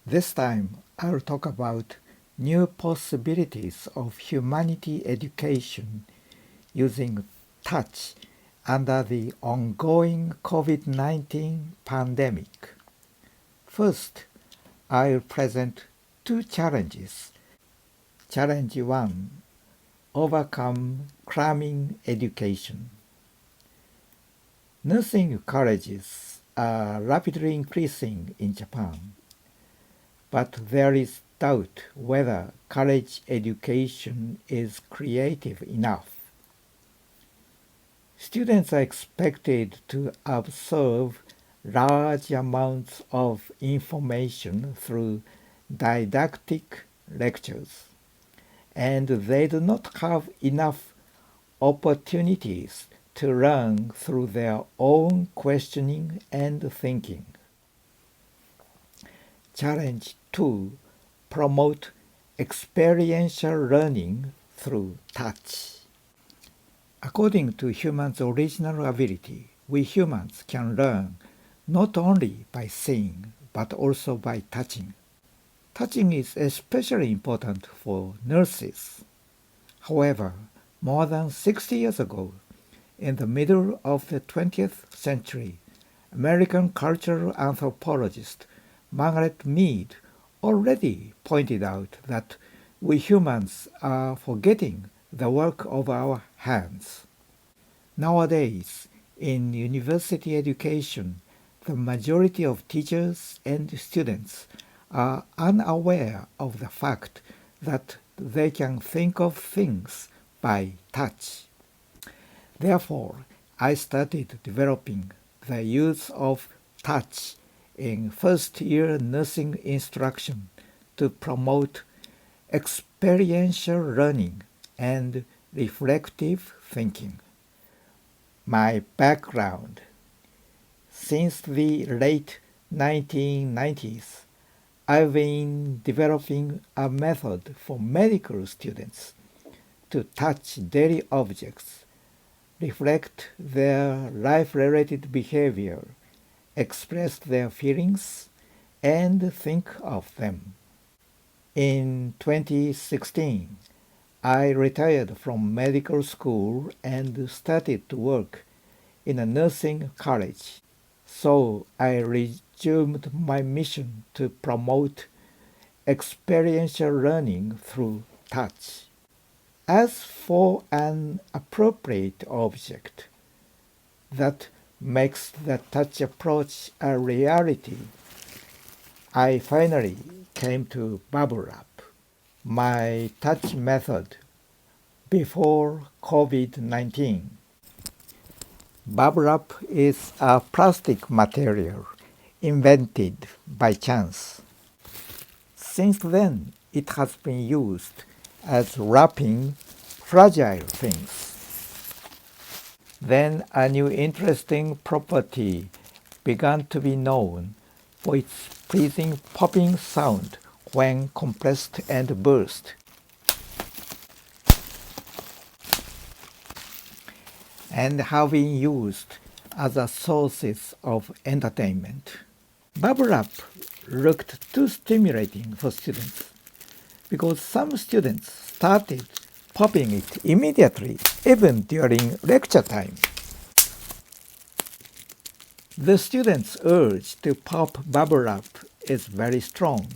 This time, I'll talk about new possibilities of humanity education using touch under the ongoing COVID-19 pandemic. First, I'll present two challenges. Challenge 1: Overcome cramming education. Nursing colleges are rapidly increasing in Japan, but there is doubt whether college education is creative enough. Students are expected to absorb large amounts of information through didactic lectures, and they do not have enough opportunities to learn through their own questioning and thinking. Challenge 2: Promote experiential learning through touch. According to humans' original ability, we humans can learn not only by seeing but also by touching. Touching is especially important for nurses. However, more than 60 years ago, in the middle of the 20th century, American cultural anthropologist Margaret Mead already pointed out that we humans are forgetting the work of our hands. Nowadays, in university education, the majority of teachers and students are unaware of the fact that they can think of things by touch. Therefore, I started developing the use of touch in first-year nursing instruction to promote experiential learning and reflective thinking. My background: since the late 1990s, I've been developing a method for medical students to touch daily objects, reflect their life-related behavior, express their feelings, and think of them. In 2016, I retired from medical school and started to work in a nursing college, so I resumed my mission to promote experiential learning through touch. As for an appropriate object that makes the touch approach a reality, I finally came to bubble wrap, my touch method before COVID-19. Bubble wrap is a plastic material invented by chance. Since then, it has been used as wrapping fragile things. Then a new interesting property began to be known for its pleasing popping sound when compressed and burst, and have been used as a sources of entertainment. Bubble wrap looked too stimulating for students because some students started popping it immediately, even during lecture time. The students' urge to pop bubble wrap is very strong.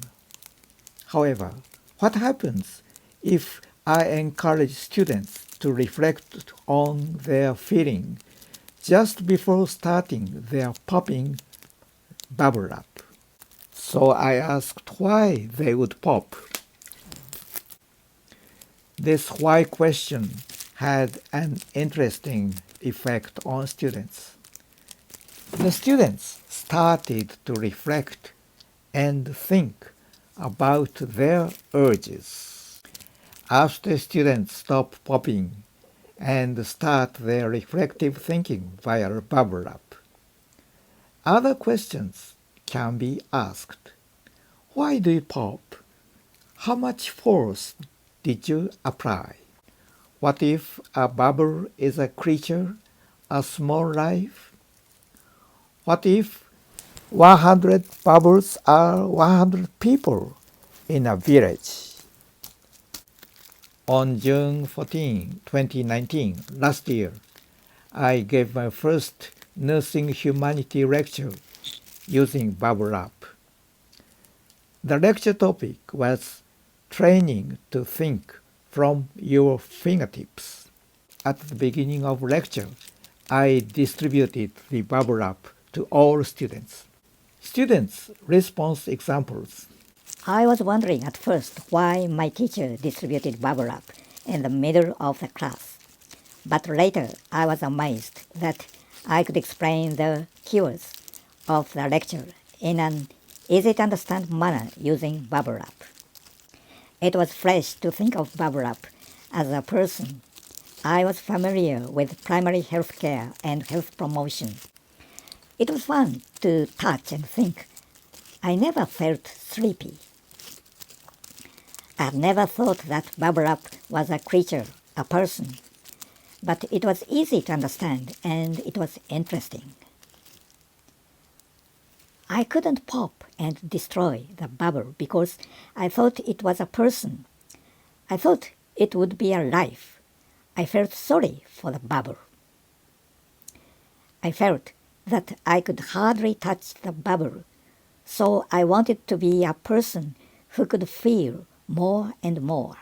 However, what happens if I encourage students to reflect on their feeling just before starting their popping bubble wrap? So I asked why they would pop. This why question had an interesting effect on students. The students started to reflect and think about their urges. After students stop popping and start their reflective thinking via bubble wrap, other questions can be asked. Why do you pop? How much force did you apply? What if a bubble is a creature, a small life? What if 100 bubbles are 100 people in a village. On June 14, 2019, last year, I gave my first nursing humanity lecture using bubble wrap. The lecture topic was training to think from your fingertips. At the beginning of lecture, I distributed the bubble wrap to all students. Students' response examples. I was wondering at first why my teacher distributed bubble wrap in the middle of the class. But later I was amazed that I could explain the keywords of the lecture in an easy-to-understand manner using bubble wrap. It was fresh to think of bubble wrap as a person. I was familiar with primary health care and health promotion. It was fun to touch and think. I never felt sleepy. I never thought that bubble wrap was a creature, a person. But it was easy to understand and it was interesting. I couldn't pop and destroy the bubble because I thought it was a person. I thought it would be a life. I felt sorry for the bubble. I felt that I could hardly touch the bubble, so I wanted to be a person who could feel more and more.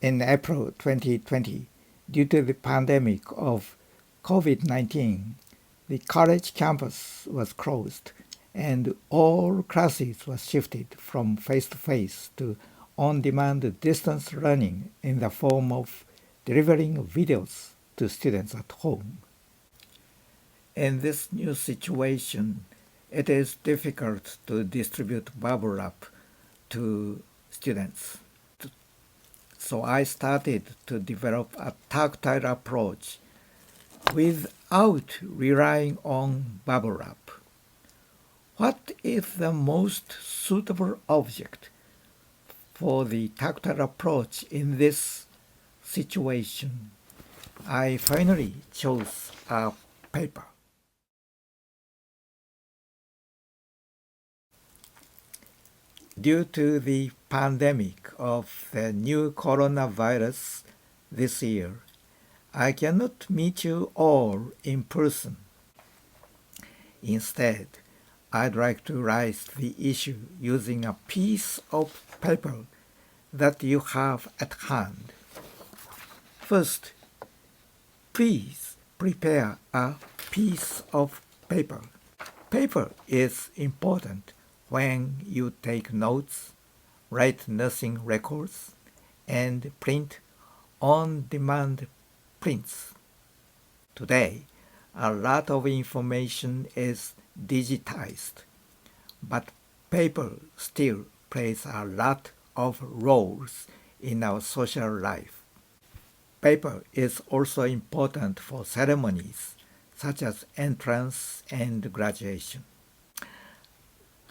In April 2020, due to the pandemic of Covid-19, the college campus was closed and all classes were shifted from face-to-face to on-demand distance learning in the form of delivering videos to students at home. In this new situation, it is difficult to distribute bubble wrap to students. So I started to develop a tactile approach without relying on bubble wrap. What is the most suitable object for the tactile approach in this situation? I finally chose a paper. Due to the pandemic of the new coronavirus this year, I cannot meet you all in person. Instead, I'd like to raise the issue using a piece of paper that you have at hand. First, please prepare a piece of paper. Paper is important when you take notes, write nursing records, and print on-demand prints. Today, a lot of information is digitized, but paper still plays a lot of roles in our social life. Paper is also important for ceremonies such as entrance and graduation.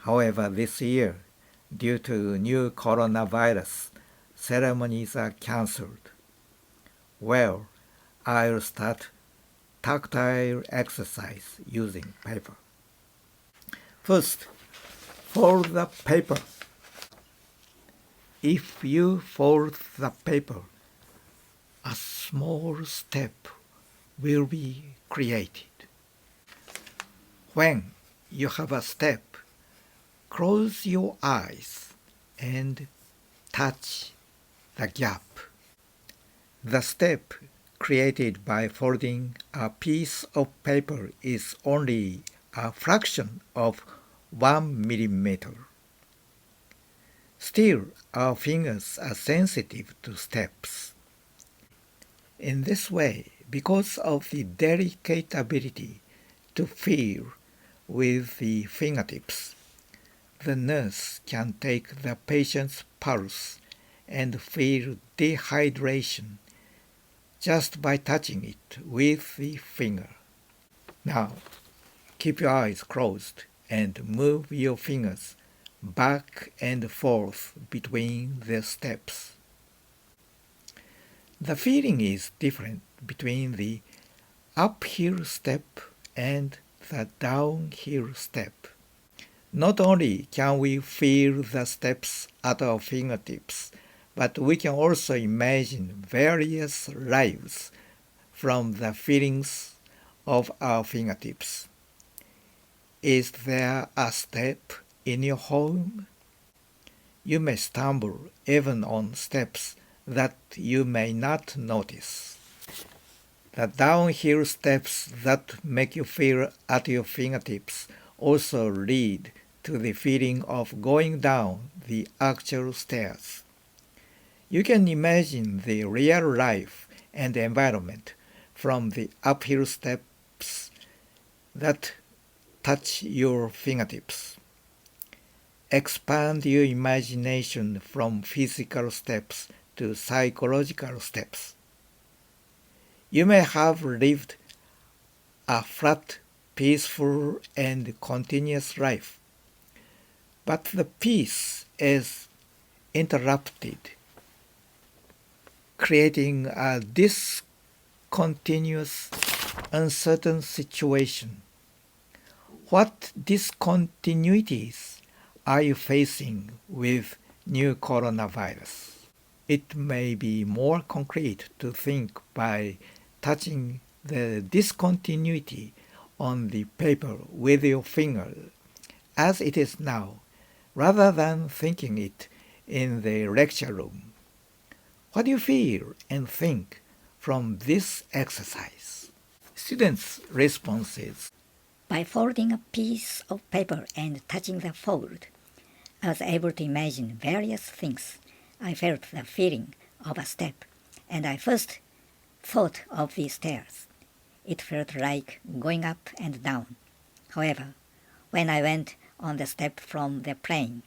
However, this year, due to new coronavirus, ceremonies are cancelled. Well, I'll start tactile exercise using paper. First, fold the paper. If you fold the paper, a small step will be created. When you have a step, close your eyes and touch the gap. The step created by folding a piece of paper is only a fraction of 1 millimeter. Still, our fingers are sensitive to steps. In this way, because of the delicate ability to feel with the fingertips, the nurse can take the patient's pulse and feel dehydration just by touching it with the finger. Now, keep your eyes closed and move your fingers back and forth between the steps. The feeling is different between the uphill step and the downhill step. Not only can we feel the steps at our fingertips, but we can also imagine various lives from the feelings of our fingertips. Is there a step in your home? You may stumble even on steps that you may not notice. The downhill steps that make you feel at your fingertips also lead to the feeling of going down the actual stairs. You can imagine the real life and environment from the uphill steps that touch your fingertips. Expand your imagination from physical steps to psychological steps. You may have lived a flat, peaceful, and continuous life, but the peace is interrupted, creating a discontinuous, uncertain situation. What discontinuities are you facing with new coronavirus? It may be more concrete to think by touching the discontinuity on the paper with your finger as it is now, rather than thinking it in the lecture room. What do you feel and think from this exercise? Students' responses. By folding a piece of paper and touching the fold, I was able to imagine various things. I felt the feeling of a step, and I first thought of the stairs. It felt like going up and down. However, when I went on the step from the plane,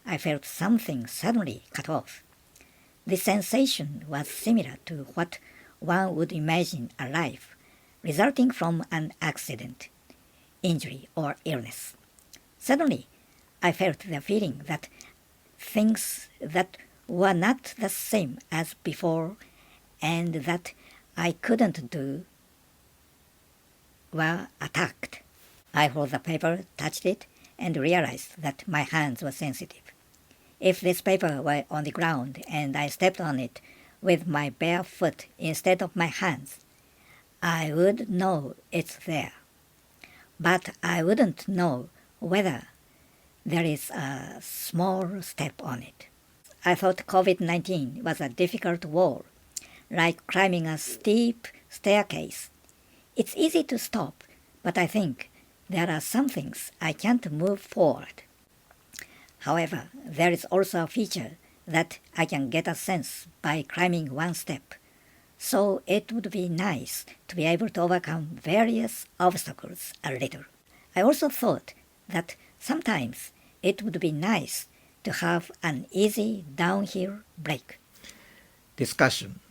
I felt something suddenly cut off. The sensation was similar to what one would imagine a life resulting from an accident, injury, or illness. Suddenly, I felt the feeling that things that were not the same as before and that I couldn't do were attacked. I held the paper, touched it, and realized that my hands were sensitive. If this paper were on the ground and I stepped on it with my bare foot instead of my hands, I would know it's there. But I wouldn't know whether there is a small step on it. I thought Covid-19 was a difficult wall, like climbing a steep staircase. It's easy to stop, but I think there are some things I can't move forward. However, there is also a feature that I can get a sense by climbing one step. So it would be nice to be able to overcome various obstacles a little. I also thought that sometimes it would be nice to have an easy downhill break. Discussion.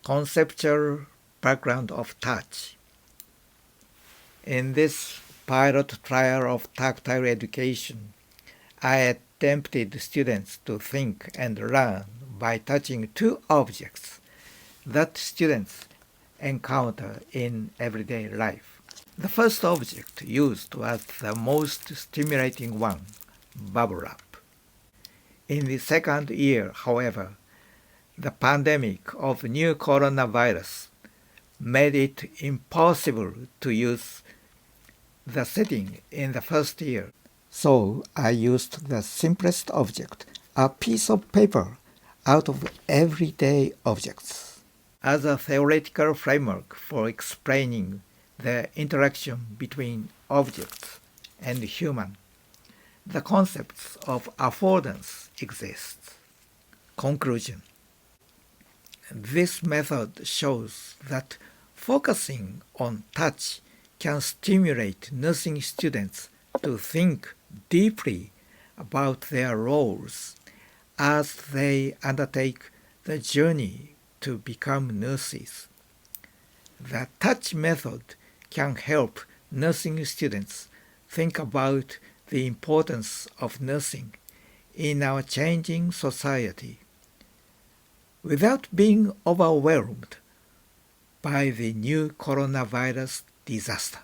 Conceptual background of touch. In this pilot trial of tactile education, I attempted students to think and learn by touching two objects that students encounter in everyday life. The first object used was the most stimulating one, bubble wrap. In the second year, however, the pandemic of new coronavirus made it impossible to use the setting in the first year. So I used the simplest object, a piece of paper, out of everyday objects, as a theoretical framework for explaining the interaction between objects and human. The concepts of affordance exist. Conclusion. This method shows that focusing on touch can stimulate nursing students to think deeply about their roles as they undertake the journey to become nurses. The touch method can help nursing students think about the importance of nursing in our changing society without being overwhelmed by the new coronavirus disaster.